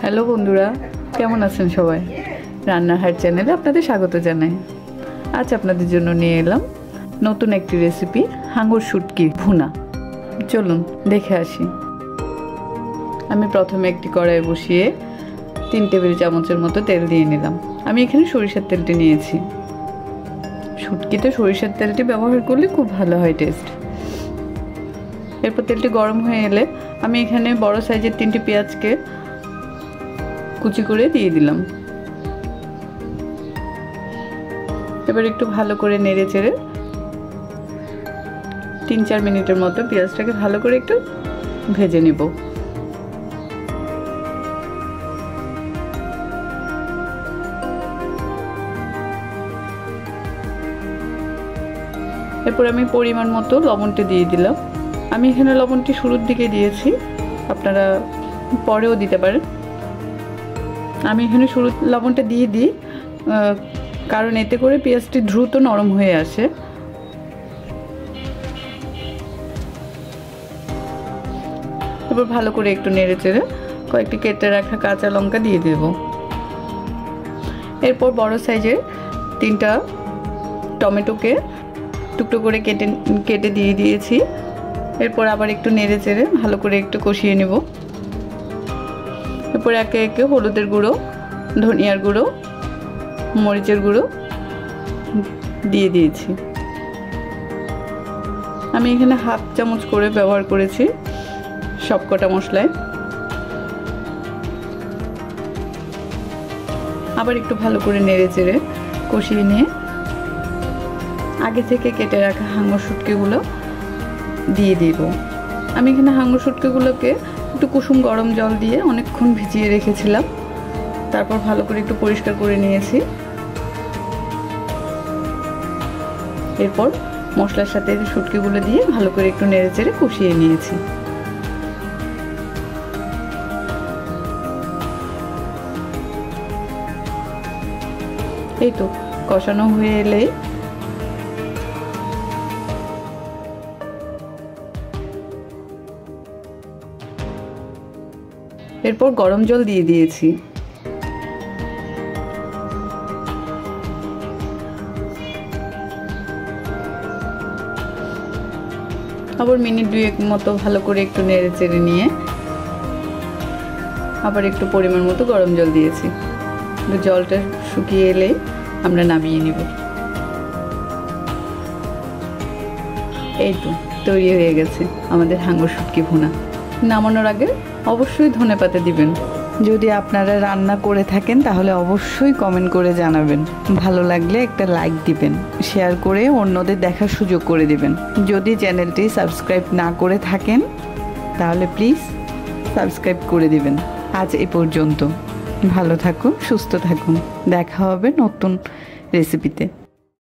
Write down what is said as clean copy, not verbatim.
Hello বন্ধুরা, কেমন আছেন সবাই? রান্নার হাট চ্যানেলে আপনাদের স্বাগত জানাই। আজ আপনাদের জন্য নিয়ে এলাম নতুন একটি রেসিপি, হাঙর শুটকি ভুনা। চলুন দেখে আসি। আমি প্রথমে একটি কড়াই বসিয়ে 3 টেবিল চামচের মতো তেল দিয়ে নিলাম। আমি এখানে সরিষার তেলটি নিয়েছি। শুটকিতে সরিষার তেলটি ব্যবহার করলে খুব ভালো হয় টেস্ট। এরপর তেলটি গরম হয়ে এলে আমি এখানে বড় সাইজের 3টি পেঁয়াজকে কুচি করে দিয়ে দিলাম। এবার একটু ভালো করে নেড়ে চেড়ে 3-4 মিনিটের মতো পেঁয়াজটাকে ভালো করে একটু ভেজে নেব। এরপর আমি পরিমাণ মতো লবণটি দিয়ে দিলাম। আমি এখানে লবণটি শুরুর দিকে দিয়েছি, আপনারা পরেও দিতে পারেন। আমি এখানে শুরু লবণটা দিয়ে দিই, কারণ এতে করে পেঁয়াজটি দ্রুত নরম হয়ে আসে। এবার ভালো করে একটু নেড়ে চেড়ে কয়েকটি কেটে রাখা কাঁচা লঙ্কা দিয়ে দেব। এরপর বড় সাইজের 3টা টমেটোকে টুকরো করে কেটে দিয়ে দিয়েছি। এরপর আবার একটু নেড়ে চেড়ে ভালো করে একটু কষিয়ে নেব। এরপর একে একে হলুদের গুঁড়ো, ধনিয়ার গুঁড়ো, মরিচের গুঁড়ো দিয়ে দিয়েছি। আমি এখানে 1/2 চামচ করে ব্যবহার করেছি সবকটা মশলায়। আবার একটু ভালো করে নেড়ে চেড়ে কষিয়ে নিয়ে আগে থেকে কেটে রাখা হাঙর শুটকিগুলো দিয়ে দেব। আমি এখানে হাঙর শুটকিগুলোকে একটু কুসুম গরম জল দিয়ে অনেকক্ষণ ভিজিয়ে রেখেছিলাম। তারপর ভালো করে একটু পরিষ্কার করে নিয়েছি। এরপর মশলার সাথে শুটকিগুলো দিয়ে ভালো করে একটু নেড়ে চেড়ে কষিয়ে নিয়েছি। এই তো কষানো হয়ে এলে এরপর গরম জল দিয়ে দিয়েছি। আবার মিনিট 2 মতো ভালো করে একটু নেড়ে চেড়ে নিয়ে আবার একটু পরিমাণ মতো গরম জল দিয়েছি। জলটা শুকিয়ে এলে আমরা নামিয়ে নিব। এই তো তৈরি হয়ে গেছে আমাদের হাঙর শুটকি ভুনা। নামানোর আগে অবশ্যই ধনেপাতা দিবেন। যদি আপনারা রান্না করে থাকেন তাহলে অবশ্যই কমেন্ট করে জানাবেন। ভালো লাগলে একটা লাইক দিবেন, শেয়ার করে অন্যদের দেখার সুযোগ করে দিবেন। যদি চ্যানেলটি সাবস্ক্রাইব না করে থাকেন তাহলে প্লিজ সাবস্ক্রাইব করে দিবেন। আজ এই পর্যন্ত। ভালো থাকুন, সুস্থ থাকুন। দেখা হবে নতুন রেসিপিতে।